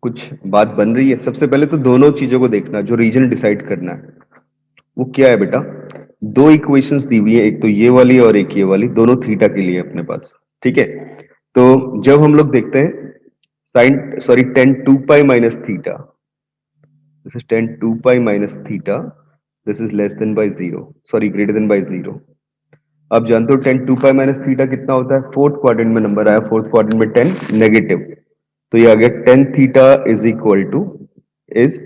कुछ बात बन रही है? सबसे पहले तो दोनों चीजों को देखना, जो रीजन डिसाइड करना है वो क्या है बेटा। दो इक्वेशंस दी हुई है, एक तो ये वाली और एक ये वाली, दोनों थीटा के लिए अपने पास। ठीक है, तो जब हम लोग देखते हैं sine sorry tan two pi minus theta, this is tan two pi minus theta, this is less than by zero, sorry greater than by zero. आप जानते हो tan two pi minus theta कितना होता है? फोर्थ क्वाड्रेंट में number आया, fourth quadrant में tan negative, तो ये आ गया tan theta is equal to is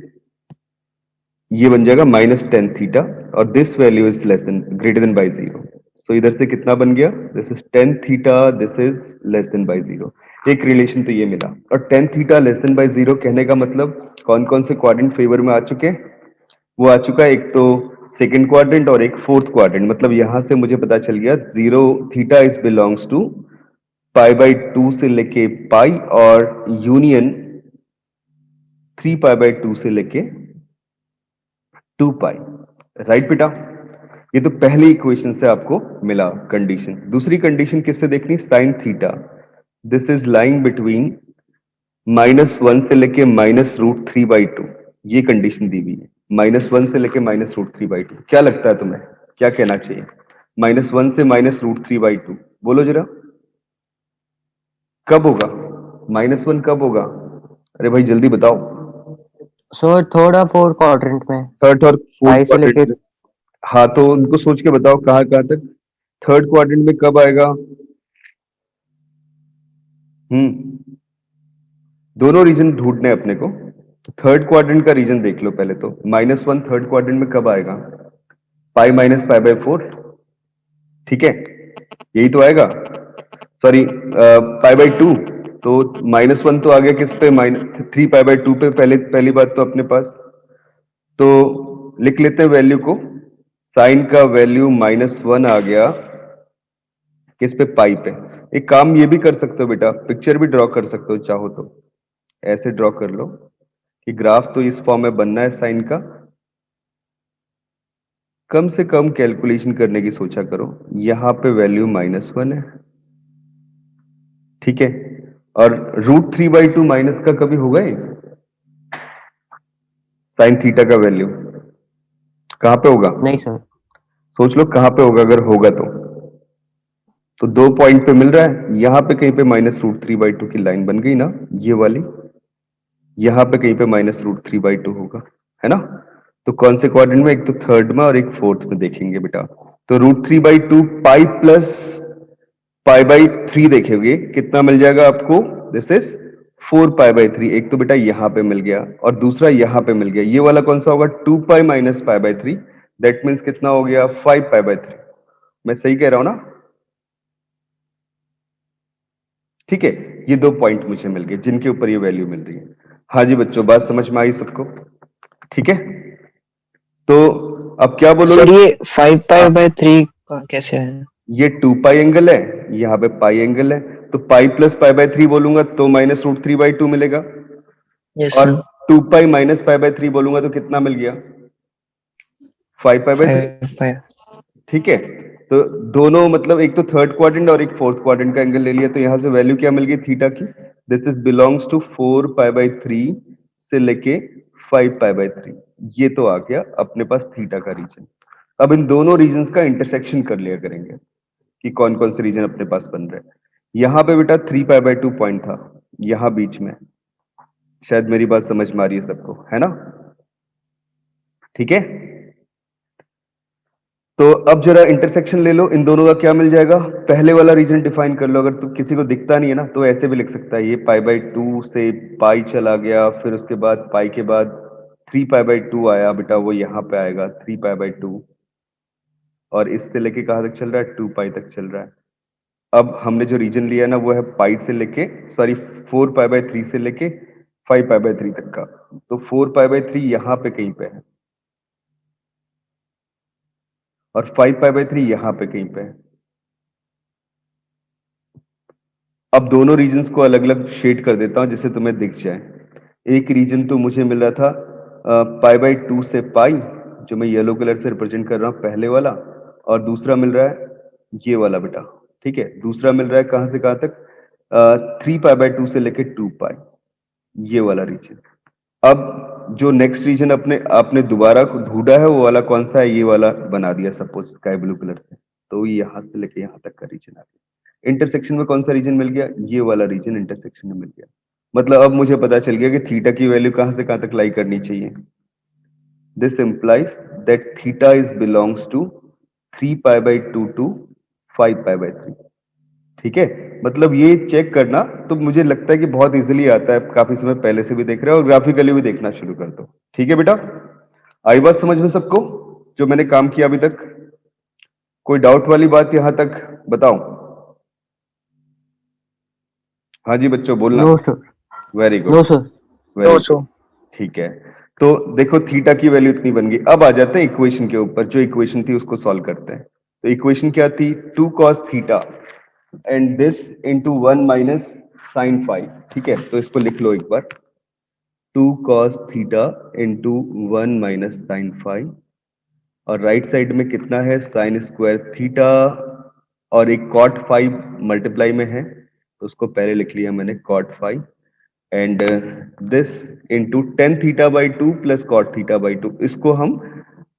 ये बन जाएगा माइनस टेन थीटा, और this value is less then greater than by zero. तो इधर से कितना बन गया? This is tan theta, this is less than by zero. एक रिलेशन तो ये मिला। और tan theta less than by zero कहने का मतलब कौन कौन से क्वाड्रेंट फेवर में आ चुके हैं? वो आ चुका है, एक तो सेकंड क्वाड्रेंट और एक फोर्थ क्वाड्रेंट। मतलब यहां से मुझे पता चल गया zero theta is belongs to pi by two से लेके पाई, और union three pi by two से लेके टू पाई। राइट बेटा, ये तो पहली इक्वेशन से आपको मिला कंडीशन। दूसरी कंडीशन किससे देखनी? Sine theta, this is lying between minus one से लेके minus root three by two, ये कंडीशन दी हुई है। माइनस वन से लेके minus root three by two, क्या लगता है तुम्हें क्या कहना चाहिए? माइनस वन से minus root three by two, बोलो जरा, कब होगा? माइनस वन कब होगा? अरे भाई जल्दी बताओ। सो थर्ड और फोर्थ क्वाड्रेंट में, थर्ड और फोर्थ पाई से क्वाड्रेंट लेके। में। हाँ, तो उनको सोच के बताओ कहाँ कहाँ तक। थर्ड क्वाड्रेंट में कब आएगा? दोनों रीजन ढूंढने अपने को। थर्ड क्वाड्रेंट का रीजन देख लो पहले तो। माइनस वन थर्ड क्वाड्रेंट में कब आएगा? पाई माइनस पाई बाई फोर, ठीक है, यही तो आएगा। सॉरी, पाई बाई टू, तो माइनस वन तो आ गया किस पे? Minus three pi by to पे। पहले पहली बात तो अपने पास, तो लिख लेते हैं वैल्यू को। साइन का वैल्यू माइनस वन आ गया किस पे? पाई पे। एक काम ये भी कर सकते हो बेटा, पिक्चर भी ड्रॉ कर सकते हो चाहो तो। ऐसे ड्रॉ कर लो कि ग्राफ तो इस फॉर्म में बनना है साइन का। कम से कम कैलकुलेशन करने की सोचा करो। यहां पे वैल्यू माइनस वन है, ठीक है, और root three by two minus का कभी होगा ये? साइन थीटा का वैल्यू कहां पे होगा? नहीं सर। सोच लो कहां पे होगा अगर होगा तो दो पॉइंट पे मिल रहा है। यहां पे कहीं पे minus root three by two की लाइन बन गई ना, ये वाली। यहां पे कहीं पे minus root three by two होगा, है ना? तो कौन से क्वाड्रेंट में? एक तो थर्ड में और एक फोर्थ में देखेंगे बेटा। तो root three by two pi plus pi by three देखेंगे, कितना मिल जाएगा आपको? This is four pi by three. एक तो बेटा यहां पे मिल गया और दूसरा यहां पे मिल गया। ये वाला कौन सा होगा? Two pi minus pi by three, that means कितना हो गया? Five pi by three. मैं सही कह रहा हूं ना? ठीक है, ये दो पॉइंट मुझे मिल गए जिनके ऊपर ये वैल्यू मिल रही है। हाँ जी बच्चों, बात समझ में आई सबको? ठीक है, तो अब क्या बोलोगे? सर ये फाइव हाँ, पाई बाय थ्री का कैसे है? ये टू पाई एंगल है, यहाँ पे पाई एंगल है, तो pi plus pi by three बोलूंगा तो minus root three by two मिलेगा। यस और sir. Two pi minus pi by three बोलूंगा तो कितना मिल गया? Five pi by three. Five pi. ठीक है, तो दोनों मतलब एक तो थर्ड क्वाड्रेंट और एक फोर्थ क्वाड्रेंट का एंगल ले लिया, तो यहां से वैल्यू क्या मिल गई थीटा की? This is belongs to four pi by three से लेके फाइव पाई बाई थ्री। ये तो आ गया अपने पास थीटा का रीजन। अब इन दोनों रीजन का इंटरसेक्शन कर लिया करेंगे कि कौन कौन से रीजन अपने पास बन रहे हैं। यहां पे बेटा three pi by two point था, यहां बीच में। शायद मेरी बात समझ में आ रही है सबको, है ना? ठीक है, तो अब जरा इंटरसेक्शन ले लो, इन दोनों का क्या मिल जाएगा? पहले वाला रीजन डिफाइन कर लो। अगर तो किसी को दिखता नहीं है ना तो ऐसे भी लिख सकता है, ये पाई बाई टू से पाई चला गया, फिर उसके बाद पाई के बाद थ्री पाई बाई टू आया बेटा, वो यहाँ पे आएगा थ्री पाई बाई टू, और इससे लेके कहाँ तक चल रहा है? टू पाई तक चल रहा है। अब हमने जो रीजन लिया ना वो है पाई से लेके, sorry, four pi by three से लेके फाइव पाई बाई थ्री तक का। तो फोर पाई बाई थ्री यहाँ पे कहीं पे है और फाइव पाई बाई थ्री यहाँ पे कहीं पे है। अब दोनों रीजन्स को अलग अलग शेड कर देता हूं जिससे तुम्हें दिख जाए। एक रीजन तो मुझे मिल रहा था पाई बाई टू से पाई, जो मैं येलो कलर से रिप्रेजेंट कर रहा हूं पहले वाला, और दूसरा मिल रहा है ये वाला बेटा। ठीक है, दूसरा मिल रहा है कहां से कहां तक? थ्री पाई बाई टू से लेके टू पाई। ये वाला रीजन। अब जो नेक्स्ट रीजन आपने दोबारा ढूंढा है वो वाला कौन सा है, ये वाला बना दिया सपोज स्काई ब्लू कलर से, तो यहाँ से लेके यहाँ तक का रीजन आ गया। इंटरसेक्शन में कौन सा रीजन मिल गया, ये वाला रीजन इंटरसेक्शन में मिल गया। मतलब अब मुझे पता चल गया कि थीटा की वैल्यू कहां से कहां तक लाई करनी चाहिए। This implies that theta is belongs to 3π/2 to 5π/3। ठीक है, मतलब ये चेक करना तो मुझे लगता है कि बहुत इजीली आता है, काफी समय पहले से भी देख रहे हो और ग्राफिकली भी देखना शुरू कर दो। ठीक है बेटा, आई बात समझ में सबको जो मैंने काम किया अभी तक? कोई डाउट वाली बात यहां तक बताओ? हाँ जी बच्चों बोलना। No sir. Very good, no sir. Very good. ठीक है, तो देखो थीटा की वैल्यू इतनी बन गई। अब आ जाते हैं इक्वेशन के ऊपर, जो इक्वेशन थी उसको सॉल्व करते हैं। तो इक्वेशन क्या थी, 2 cos theta and this into 1 minus sine five. ठीक है, तो इसको लिख लो एक बार, 2 cos theta into 1 minus sine five, और राइट साइड में कितना है, साइन स्क्वायर थीटा, और एक cot फाइव मल्टीप्लाई में है तो उसको पहले लिख लिया मैंने cot five, and this into tan theta by two plus cot theta by two. इसको हम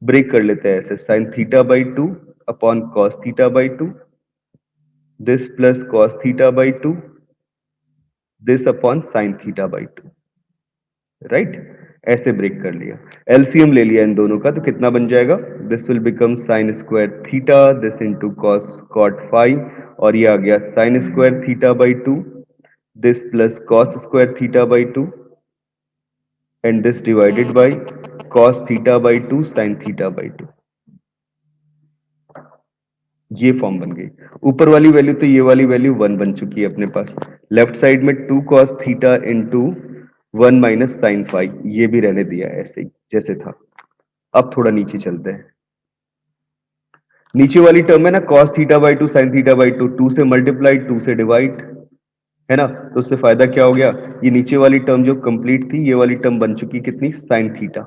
ब्रेक कर लेते हैं ऐसे, sine theta by two upon cos theta by two, this plus cos theta by two, this upon sine theta by two. Right, ऐसे break कर लिया, LCM ले लिया इन दोनों का, तो कितना बन जाएगा, this will become sine square theta, this into cos cot five, और ये आ गया sine square theta by two, this plus cos square theta by 2 and this divided by cos theta by 2 sin theta by 2। ये form बन गई। ऊपर वाली value तो ये वाली वैल्यू 1 बन चुकी है अपने पास। लेफ्ट साइड में 2 cos theta into 1 minus sine five, ये भी रहने दिया है ऐसे ही जैसे था। अब थोड़ा नीचे चलते हैं, नीचे वाली टर्म है ना cos theta by to sine theta by to, 2 से मल्टीप्लाई 2 से डिवाइड, है ना, तो उससे फायदा क्या हो गया, ये नीचे वाली टर्म जो कंप्लीट थी ये वाली टर्म बन चुकी कितनी, sine theta,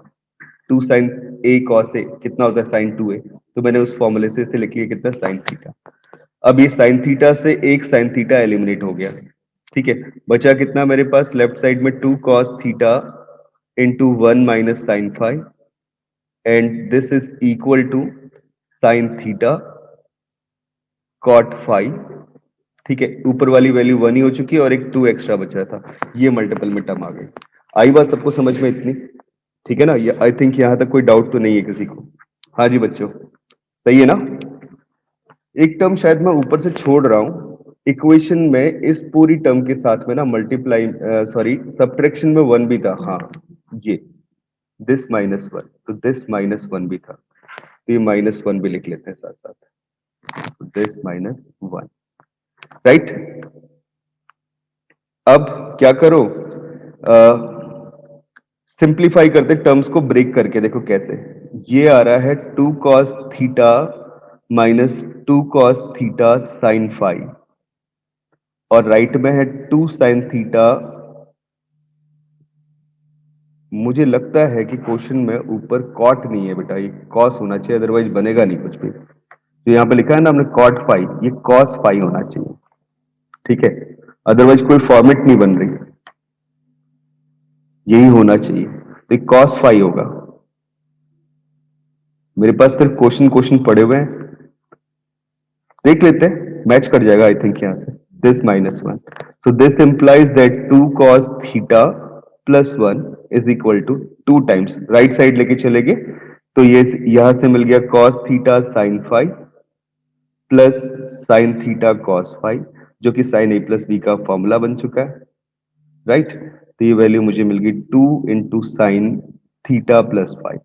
2 sign A cos A कितना होता है साइन 2a, तो मैंने उस फॉर्मूले से इसे लिख लिया कितना, साइन थीटा। अब ये साइन थीटा से एक साइन थीटा एलिमिनेट हो गया। ठीक है, बचा कितना मेरे पास लेफ्ट साइड में 2 cos theta into 1 minus sine five, and this is equal to sine theta cot five. ठीक है, ऊपर वाली वैल्यू 1 ही हो चुकी है और एक 2 एक्स्ट्रा बच रहा था, ये मल्टीपल में टर्म आ गई। आई बात सबको समझ में इतनी? ठीक है ना, ये आई थिंक यहां तक कोई डाउट तो नहीं है किसी को? हाँ जी बच्चों, सही है ना? एक टर्म शायद मैं ऊपर से छोड़ रहा हूं इक्वेशन में, इस पूरी टर्म के साथ में ना मल्टीप्लाई सॉरी सब्ट्रैक्शन में 1 भी था। हाँ, ये दिस माइनस 1, तो दिस माइनस 1 भी था, तो ये माइनस 1 भी लिख लेते हैं साथ साथ, दिस माइनस 1। राइट, अब क्या करो, सिंप्लीफाई करते टर्म्स को ब्रेक करके, देखो कैसे। ये आ रहा है 2 cos theta minus 2 cos theta sine five, और राइट में है 2 sin थीटा। मुझे लगता है कि क्वेश्चन में ऊपर कॉट नहीं है बेटा, ये कॉस होना चाहिए, अदरवाइज बनेगा नहीं कुछ भी। जो यहाँ पे लिखा है ना हमने कॉट फाइव, ये कॉस फाइव होना चाहिए। ठीक है, अदरवाइज कोई फॉर्मेट नहीं बन रही, यही होना चाहिए, तो cos फाइव होगा। मेरे पास सिर्फ क्वेश्चन पड़े हुए हैं, देख लेते हैं, मैच कर जाएगा आई थिंक यहां से, this minus 1, so this implies that 2 cos theta plus 1 is equal to 2 times, right side लेके चलेंगे तो ये यहां से मिल गया cos theta sine five plus sine theta cos five, जो कि साइन ए प्लस बी का फॉर्मूला बन चुका है। राइट, तो ये वैल्यू मुझे मिल गई 2 into sine theta plus five,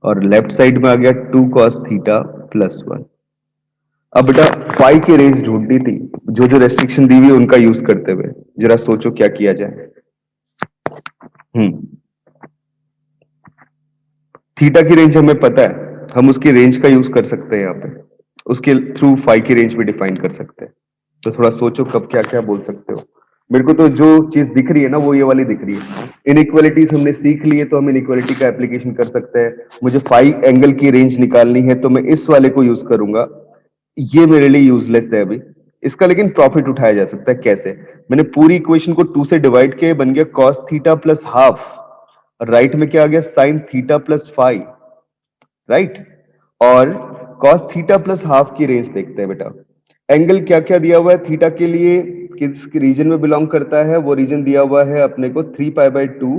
और लेफ्ट साइड में आ गया 2 cos थीटा प्लस 1। अब बेटा फाइव की रेंज ढूंढनी थी, जो जो रेस्ट्रिक्शन दी हुई है उनका यूज करते हुए, जरा सोचो क्या किया जाए। थीटा की रेंज हमें पता है, हम उसकी रेंज का यूज कर सकते हैं यहाँ पे, उसके थ्रू फाइव की रेंज भी डिफाइन कर सकते हैं। तो थोड़ा सोचो कब क्या क्या बोल सकते हो। मेरे को तो जो चीज दिख रही है ना वो ये वाली दिख रही है, इनइक्वालिटीज हमने सीख ली है तो हम इनइक्वालिटी का एप्लीकेशन कर सकते हैं। मुझे फाइव एंगल की रेंज निकालनी है तो मैं इस वाले को यूज करूंगा, ये मेरे लिए यूजलेस है अभी, इसका लेकिन प्रॉफिट उठाया जा सकता है कैसे? मैंने पूरी इक्वेशन को 2 से डिवाइड किया, बन गया cos theta plus half, right में क्या आ गया sin theta plus five, right. और cos थीटा प्लस हाफ की रेंज देखते हैं बेटा। एंगल क्या क्या दिया हुआ है थीटा के लिए, किस रीजन में बिलोंग करता है, वो रीजन दिया हुआ है अपने को 3π/2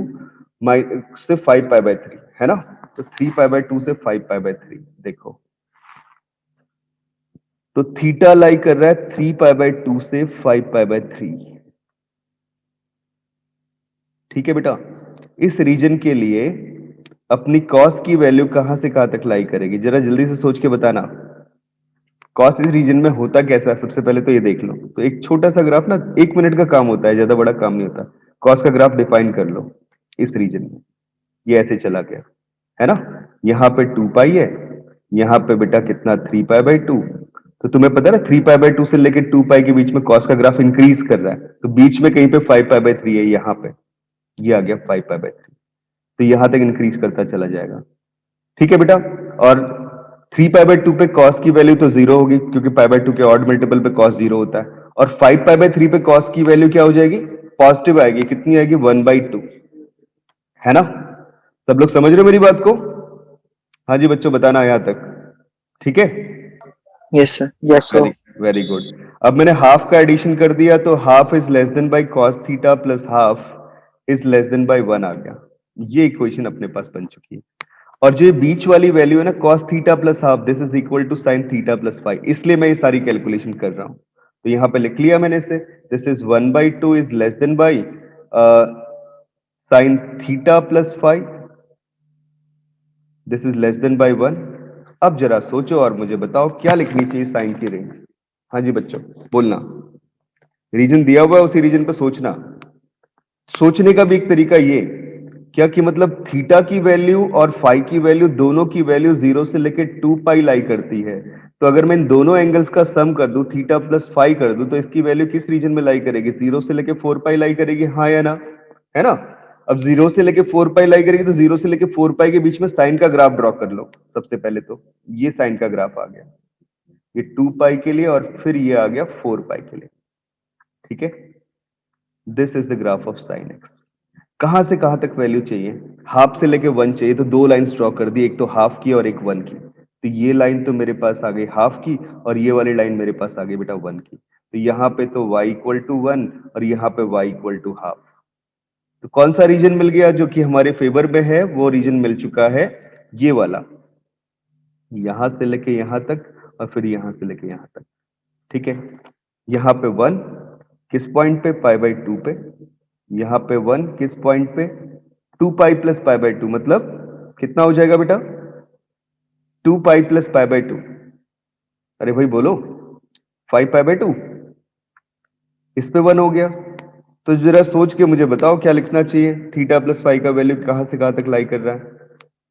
से 5π/3, है ना। तो 3π/2 से 5π/3 देखो, तो थीटा लाई कर रहा है 3π/2 से 5π/3। ठीक है बेटा, इस रीजन के लिए अपनी कॉस की वैल्यू कहां से कहां तक लाई करेगी, जरा जल्दी से सोच के बताना। कॉस इस रीजन में होता कैसा है, सबसे पहले तो ये देख लो। तो एक छोटा सा ग्राफ ना, 1 मिनट का काम होता है, ज्यादा बड़ा काम नहीं होता। कॉस का ग्राफ डिफाइन कर लो इस रीजन में, ये ऐसे चला गया, है ना। यहाँ पे 2π है, यहाँ पे बेटा कितना 3π/2। तो तुम्हें पता है ना 3π/2 से लेके 2π के बीच में कॉस का ग्राफ इंक्रीज कर रहा है, तो बीच में कहीं पे 5π/3 है, यहाँ पे ये आ गया 5π/3, तो यहां तक इंक्रीज करता चला जाएगा। ठीक है बेटा, और 3π/2 पे कॉस की वैल्यू तो जीरो होगी, क्योंकि π/2 के ऑड मल्टीपल पे कॉस जीरो होता है। और 5π/3 पे कॉस की वैल्यू क्या हो जाएगी, पॉजिटिव आएगी। कितनी आएगी, 1/2, है ना। सब लोग समझ रहे हो मेरी बात को? हाँ जी बच्चों, बताना यहां तक, ठीक है। Yes, sir. Yes, sir. Very very good. अब मैंने हाफ का एडिशन कर दिया, तो half is less than by cos theta plus half is less than by 1 आ गया। ये इक्वेशन अपने पास बन चुकी है। और जो ये बीच वाली वैल्यू है ना, cos theta plus half, this is equal to sin theta plus five, इसलिए मैं ये सारी कैलकुलेशन कर रहा हूं। तो यहां पे लिख लिया मैंने इसे, this is 1/2 is less than by sin theta plus five, this is less than by 1। अब जरा सोचो और मुझे बताओ क्या लिखनी चाहिए साइन की रेंज। हाँ जी बच्चों, बोलना। रीजन दिया हुआ है, उसी रीजन पे सोचना। सोचने का भी एक तरीका ये क्या कि मतलब थीटा की वैल्यू और फाई की वैल्यू, दोनों की वैल्यू 0 से लेके 2π लाई करती है। तो अगर मैं इन दोनों एंगल्स का सम कर दूं, थीटा प्लस फाई कर दूं, तो इसकी वैल्यू किस रीजन में लाई करेगी, 0 से लेके 4π लाई करेगी, हाँ या ना, है ना। अब 0 से लेके 4π लाई करेगी, तो 0 से लेके 4π के बीच में साइन का ग्राफ ड्रॉ कर लो। सबसे पहले तो ये साइन का ग्राफ आ गया, ये 2π के लिए, और फिर ये आ गया 4π के लिए। ठीक है, this is the graph of sine x. कहां से कहां तक वैल्यू चाहिए, हाफ से लेके 1 चाहिए, तो दो लाइंस ड्रॉ कर दी, एक तो हाफ की और एक 1 की। तो ये लाइन तो मेरे पास आ गई हाफ की, और ये वाली लाइन मेरे पास आ गई बेटा 1 की। तो यहाँ पे तो y इक्वल टू 1 और यहाँ पे y इक्वल टू हाफ। तो कौन सा रीजन मिल गया जो कि हमारे फेवर में है, वो रीजन मिल चुका है ये वाला, यहां से लेके यहां तक और फिर यहां से लेके यहां तक। ठीक है, यहाँ पे 1 किस पॉइंट पे, π/2 पे। यहाँ पे 1 किस पॉइंट पे, 2π प्लस π/2, मतलब कितना हो जाएगा बेटा, 2π प्लस π/2। अरे भाई बोलो, 5π/2, इस पे 1 हो गया। तो जरा सोच के मुझे बताओ क्या लिखना चाहिए, थीटा प्लस फाइव का वैल्यू कहां से कहां तक लाई कर रहा है।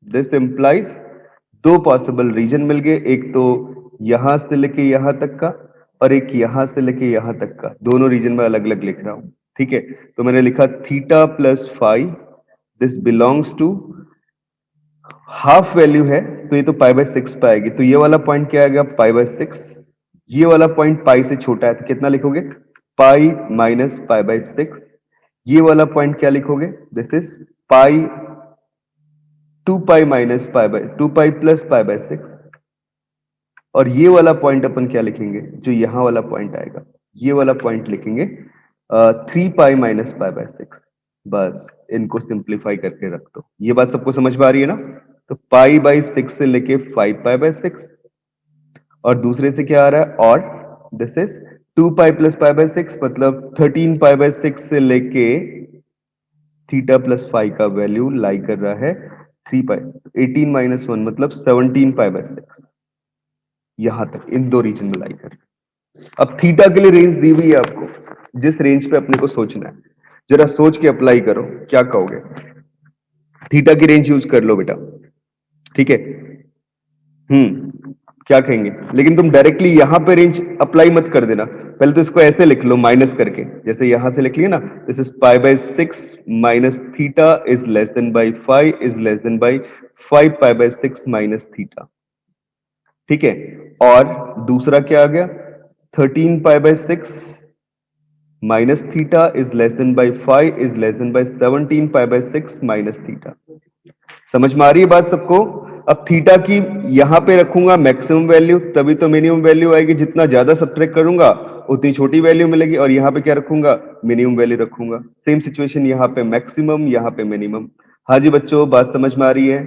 दिस इंप्लाइज दो पॉसिबल रीजन मिल गए, एक तो यहां से लेके यहां तक का और एक यहां से लेके यहां तक का, दोनों रीजन में अलग अलग लिख रहा हूं। ठीक है, तो मैंने लिखा theta plus five, this belongs to, half value है तो ये तो π/6 पे आएगी, तो ये वाला पॉइंट क्या आएगा, π/6। ये वाला पॉइंट पाई से छोटा है, तो कितना लिखोगे, पाई माइनस π/6। ये वाला पॉइंट क्या लिखोगे, this is pi 2π minus π/2π plus π/6। और ये वाला पॉइंट अपन क्या लिखेंगे, जो यहां वाला पॉइंट आएगा, ये वाला पॉइंट लिखेंगे 3π माइनस π/6। बस इनको सिंप्लीफाई करके रख दो। ये बात सबको समझ में आ रही है ना। तो π/6 से लेके 5π/6, और दूसरे से क्या आ रहा है, और दिस इज 2π प्लस π/6, मतलब 13π/6 से लेके थीटा प्लस फाइव का वैल्यू लाई कर रहा है 3π, 18 माइनस 1 मतलब 17π/6, यहां तक इन दो रीजन में लाई कर। अब थीटा के लिए रेंज दी हुई है आपको, जिस रेंज पे अपने को सोचना है, जरा सोच के अप्लाई करो, क्या कहोगे। थीटा की रेंज यूज कर लो बेटा, ठीक है। क्या कहेंगे, लेकिन तुम डायरेक्टली यहां पे रेंज अप्लाई मत कर देना, पहले तो इसको ऐसे लिख लो माइनस करके, जैसे यहां से लिख लिया ना, this is π/6 minus theta is less than by 5 is less than by 5π/6 minus theta. ठीक है, और दूसरा क्या आ गया, 13 pi by 6 minus theta is less than by 5 is less than by 17 pi by 6 minus theta. समझ में आ रही है बात सबको? अब थीटा की यहां पे रखूंगा मैक्सिमम वैल्यू, तभी तो मिनिमम वैल्यू आएगी। जितना ज्यादा सब्ट्रैक्ट करूंगा उतनी छोटी वैल्यू मिलेगी। और यहाँ पे क्या रखूंगा? मिनिमम वैल्यू रखूंगा। सेम सिचुएशन यहाँ पे मैक्सिमम, यहाँ पे मिनिमम। हाँ जी बच्चों, बात समझ में आ रही है?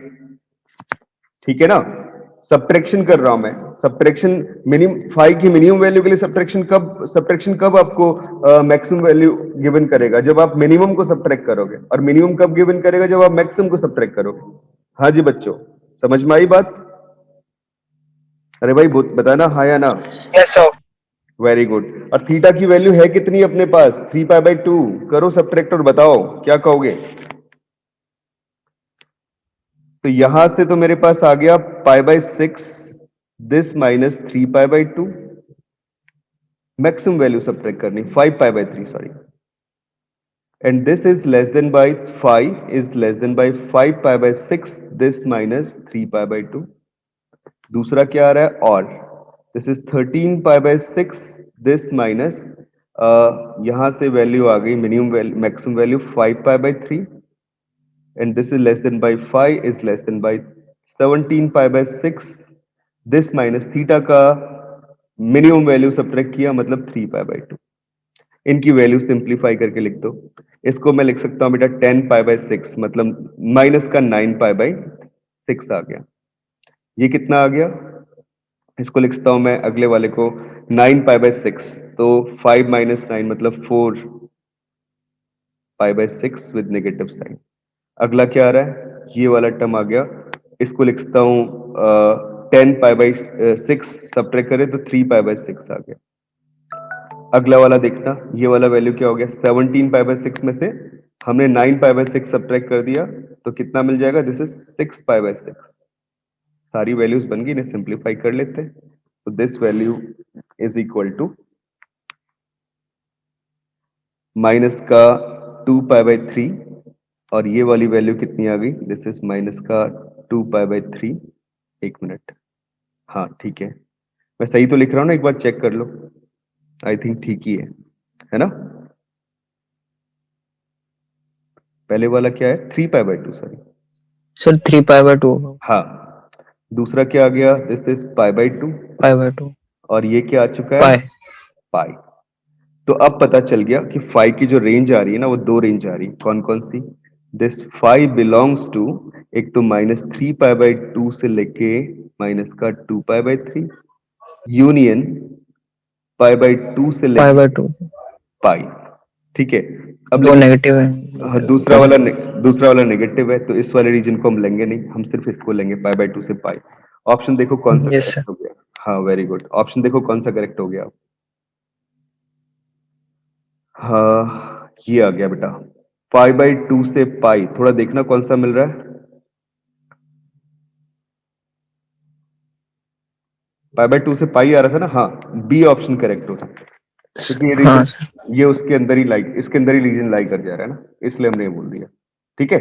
ठीक है ना? सब्ट्रैक्शन कर रहा हूं मैं। सब्ट्रैक्शन मिनिमम 5 की मिनिमम वैल्यू के लिए सब्ट्रैक्शन कब आपको मैक्सिमम वैल्यू गिवन करेगा? जब आप मिनिमम को सब्ट्रैक्ट करोगे। और मिनिमम कब गिवन करेगा? जब आप मैक्सिमम को सब्ट्रैक्ट करोगे। हाँ जी बच्चों, समझ में आई बात? अरे भाई बताना हाँ या ना? Yes sir. Very good. और थीटा की वैल्यू है कितनी अपने पास? 3 पाई बाई 2। करो सब्ट्रैक्ट और बताओ क्या कहोगे। तो यहां से तो मेरे पास आ गया पाई by 6 this minus 3 pi by 2। Maximum value subtract करनी 5 pi by 3, sorry. And this is less than by 5 is less than by 5 pi by 6 this minus 3 pi by 2। दूसरा क्या आ रहा है? और this is 13 pi by 6 this minus यहां से value आ गई minimum value, maximum value 5 pi by 3। and this is less than by 5 is less than by 17 pi by 6 this minus theta का minimum value subtract किया, मतलब 3 pi by 2। इनकी value simplify करके लिख दो। इसको मैं लिख सकता हूं बेटा 10 पाई बाई 6, मतलब माइनस का 9 पाई बाई 6 आ गया। ये कितना आ गया? इसको लिखता हूं मैं अगले वाले को 9 पाई बाई 6, तो 5 माइनस 9 मतलब 4 pi by 6 with negative sign. अगला क्या आ रहा है? ये वाला टर्म आ गया। इसको लिखता हूं 10 पाई बाई 6 सब्ट्रैक्ट करें तो 3 पाई बाई 6 आ गया। अगला वाला देखना, ये वाला वैल्यू क्या हो गया? 17 पाई बाई 6 में से हमने 9 पाई बाई 6 सब्ट्रैक्ट कर दिया तो कितना मिल जाएगा? This is 6 pi by 6। सारी वैल्यूज बन गई ना, सिंप्लीफाई कर लेते हैं। तो this value is equal to minus का 2 पाई बाई 3, और ये वाली वैल्यू कितनी आ गई? दिस इज माइनस का 2 पाई बाई 3। एक मिनट, हाँ ठीक है, मैं सही तो लिख रहा हूँ ना? एक बार चेक कर लो। आई थिंक ठीक ही है ना? पहले वाला क्या है? 3 pi by 2, sorry sir 3 pi by 2 हाँ। दूसरा क्या आ गया? This is pi by 2। Pi by 2 और ये क्या आ चुका है? पाई। पाई। तो अब पता चल गया कि फाई की जो रेंज आ रही है ना, वो दो रेंज आ रही है। कौन कौन सी? दिस फाई बिलोंग्स टू, एक तो माइनस 3 पाई बाई 2 से लेके माइनस का 2 pi by 3, union pi by 2 से पाई लेके बाय 2 पाई। ठीक है। अब दो लेकिन नेगेटिव है। दूसरा वाला नेगेटिव है, तो इस वाले रीजन को हम लेंगे नहीं, हम सिर्फ इसको लेंगे पाई बाई 2 से पाई। ऑप्शन देखो कौन सा यस सर। करेक्ट हो गया? हाँ वेरी गुड। ऑप्शन देखो कौन सा करेक्ट हो गया? हाँ ये आ गया बेटा, पाई बाई 2 से पाई। थोड़ा देखना कौन सा मिल रहा है। पाई बाई 2 से पाई आ रहा था ना? हाँ, बी ऑप्शन करेक्ट होता, क्योंकि ये हाँ रीजन, सर। ये उसके अंदर ही इसके अंदर ही रीजन लाई कर जा रहा है ना, इसलिए हमने ये बोल दिया। ठीक है।